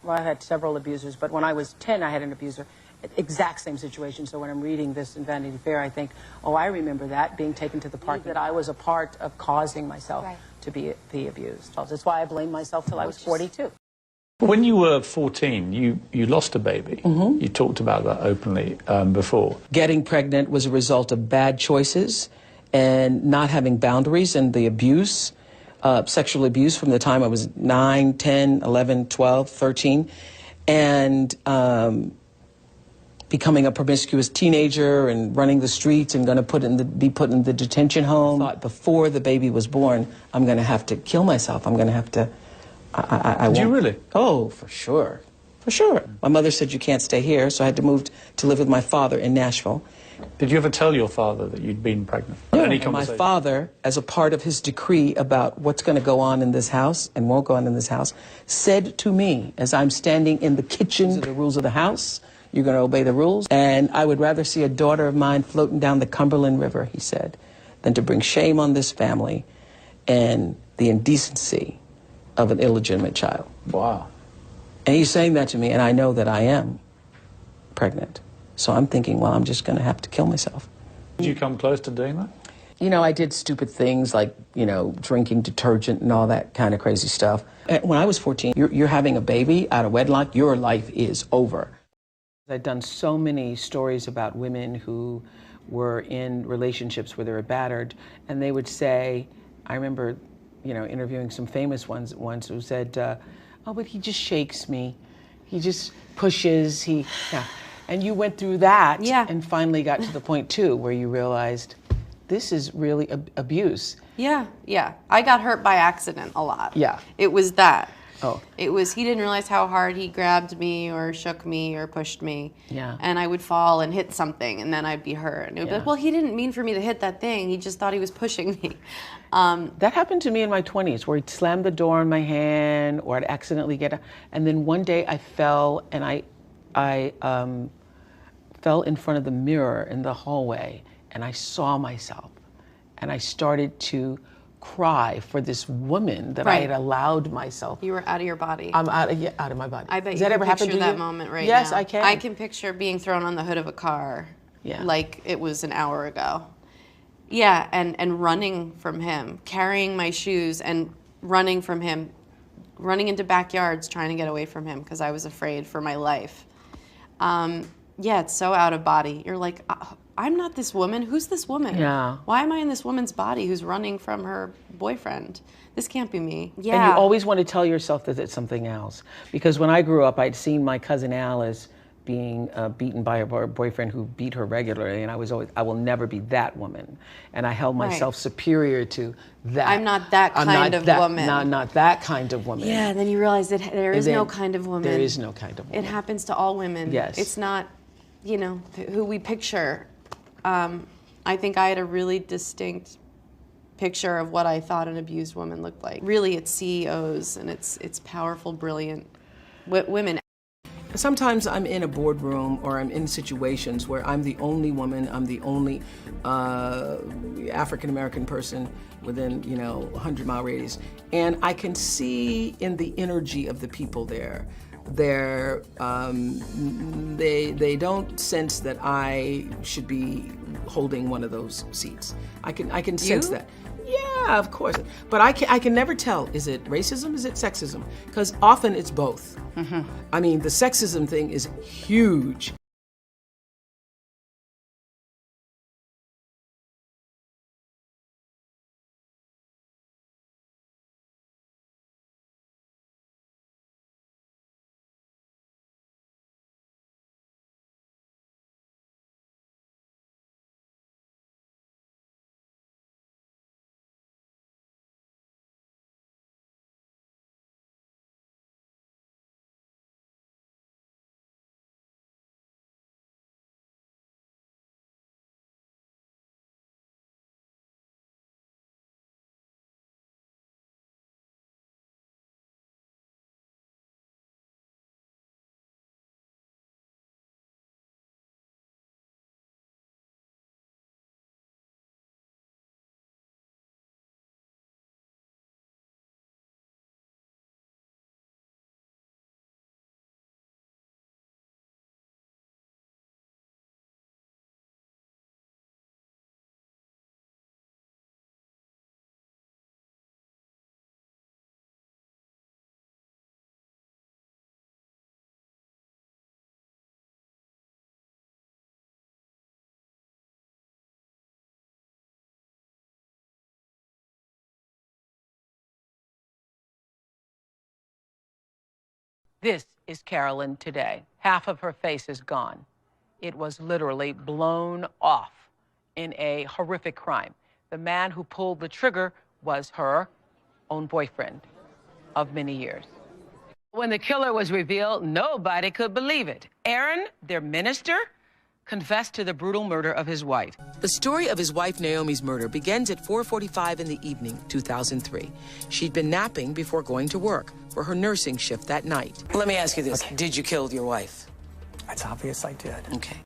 Well, I had several abusers, but when I was 10, I had an abuser. Exact same situation. So when I'm reading this in Vanity Fair, I think, oh, I remember that, being taken to the park, that I was a part of causing myself to be abused. That's why I blamed myself till I was 42. When you were 14, you lost a baby. Mm-hmm. You talked about that openly before. Getting pregnant was a result of bad choices and not having boundaries, and the abuse, sexual abuse from the time I was 9, 10, 11, 12, 13, and becoming a promiscuous teenager and running the streets and going to be put in the detention home. I thought before the baby was born, I'm going to have to kill myself. I'm going to have to... Did you really? Oh, for sure. For sure. My mother said, you can't stay here, so I had to move to live with my father in Nashville. Did you ever tell your father that you'd been pregnant? No. My father, as a part of his decree about what's going to go on in this house and won't go on in this house, said to me, as I'm standing in the kitchen, the rules of the house, you're going to obey the rules. And I would rather see a daughter of mine floating down the Cumberland River, he said, than to bring shame on this family and the indecency of an illegitimate child. Wow. And he's saying that to me, and I know that I am pregnant. So I'm thinking, well, I'm just going to have to kill myself. Did you come close to doing that? You know, I did stupid things like, you know, drinking detergent and all that kind of crazy stuff. When I was 14, you're having a baby out of wedlock, your life is over. I've done so many stories about women who were in relationships where they were battered, and they would say, I remember, you know, interviewing some famous ones once who said, oh, but he just shakes me. He just pushes, yeah. And you went through that and finally got to the point, too, where you realized this is really abuse. Yeah, yeah. I got hurt by accident a lot. Yeah. It was that. Oh. It was, he didn't realize how hard he grabbed me or shook me or pushed me. Yeah. And I would fall and hit something, and then I'd be hurt. And it would be like, well, he didn't mean for me to hit that thing. He just thought he was pushing me. That happened to me in my 20s, where he'd slam the door on my hand, or I'd accidentally get, and then one day I fell, and I fell in front of the mirror in the hallway, and I saw myself, and I started to cry for this woman that I had allowed myself. You were out of your body. I'm out of my body. I bet Does you that can ever happen to picture you? that moment right now. Yes, I can. I can picture being thrown on the hood of a car like it was an hour ago. Yeah, and running from him, carrying my shoes and running from him, running into backyards trying to get away from him because I was afraid for my life. Yeah, it's so out of body. You're like, I'm not this woman. Who's this woman? Yeah. Why am I in this woman's body who's running from her boyfriend? This can't be me. Yeah. And you always want to tell yourself that it's something else. Because when I grew up, I'd seen my cousin Alice being beaten by her boyfriend who beat her regularly, and I was always, I will never be that woman. And I held myself superior to that. I'm not that kind of woman. Not that kind of woman. Yeah, and then you realize that there is no kind of woman. There is no kind of woman. It happens to all women. Yes. It's not, you know, who we picture. I think I had a really distinct picture of what I thought an abused woman looked like. Really, it's CEOs, and it's powerful, brilliant women. Sometimes I'm in a boardroom or I'm in situations where I'm the only woman, I'm the only African-American person within, you know, a 100-mile radius. And I can see in the energy of the people there, they don't sense that I should be holding one of those seats. I can sense that. Yeah, of course. But I can never tell, is it racism, is it sexism? Because often it's both. Mm-hmm. I mean, the sexism thing is huge. This is Carolyn today. Half of her face is gone. It was literally blown off in a horrific crime. The man who pulled the trigger was her own boyfriend of many years. When the killer was revealed, nobody could believe it. Aaron, their minister, confessed to the brutal murder of his wife. The story of his wife Naomi's murder begins at 4:45 in the evening, 2003. She'd been napping before going to work for her nursing shift that night. Let me ask you this. Okay. Did you kill your wife? It's obvious I did. Okay.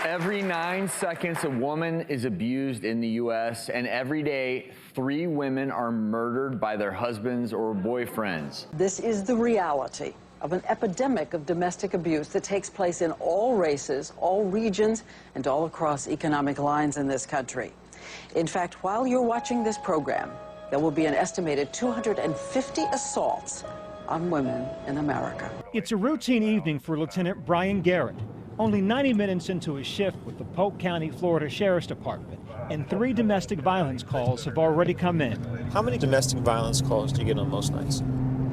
Every 9 seconds, a woman is abused in the U.S., and every day, 3 women are murdered by their husbands or boyfriends. This is the reality of an epidemic of domestic abuse that takes place in all races, all regions, and all across economic lines in this country. In fact, while you're watching this program, there will be an estimated 250 assaults on women in America. It's a routine evening for Lieutenant Brian Garrett. Only 90 minutes into his shift with the Polk County, Florida Sheriff's Department, and 3 domestic violence calls have already come in. How many domestic violence calls do you get on most nights?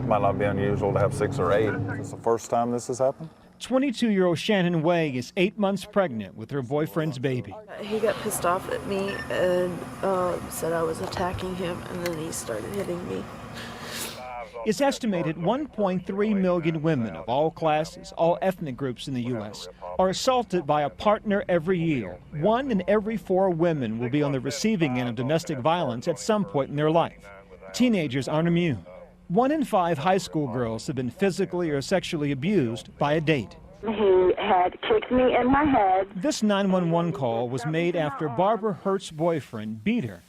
Might not be unusual to have 6 or 8. It's the first time this has happened. 22-year-old Shannon Way is 8 months pregnant with her boyfriend's baby. He got pissed off at me and said I was attacking him, and then he started hitting me. It's estimated 1.3 million women of all classes, all ethnic groups in the U.S. are assaulted by a partner every year. 1 in every 4 women will be on the receiving end of domestic violence at some point in their life. Teenagers aren't immune. 1 in 5 high school girls have been physically or sexually abused by a date. He had kicked me in my head. This 911 call was made after Barbara Hurt's boyfriend beat her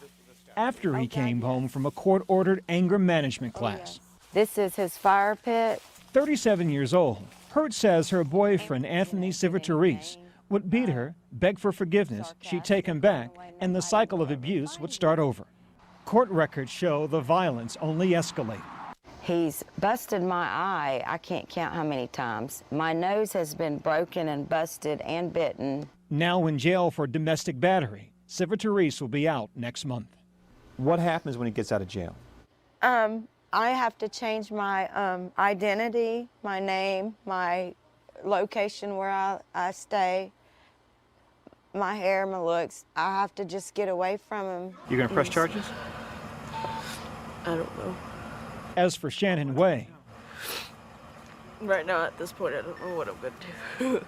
after he came home from a court-ordered anger management class. This is his fire pit. 37 years old, Hurt says her boyfriend, Anthony Civitarese, would beat her, beg for forgiveness, she'd take him back, and the cycle of abuse would start over. Court records show the violence only escalated. He's busted my eye. I can't count how many times. My nose has been broken and busted and bitten. Now in jail for domestic battery, Civitarese will be out next month. What happens when he gets out of jail? I have to change my identity, my name, my location where I stay, my hair, my looks. I have to just get away from him. You're going to press charges? I don't know. As for Shannon Way, Right now, at this point, I don't know what I'm going to do.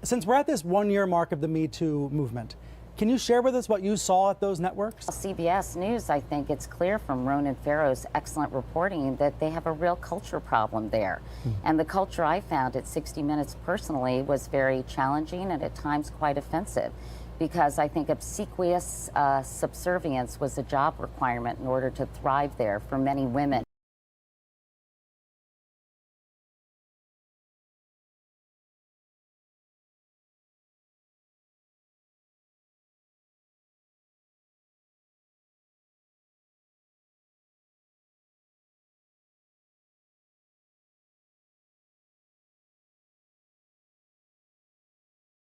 Since we're at this 1-year mark of the Me Too movement, can you share with us what you saw at those networks? CBS News, I think it's clear from Ronan Farrow's excellent reporting that they have a real culture problem there. And the culture I found at 60 Minutes personally was very challenging and at times quite offensive, because I think obsequious subservience was a job requirement in order to thrive there for many women.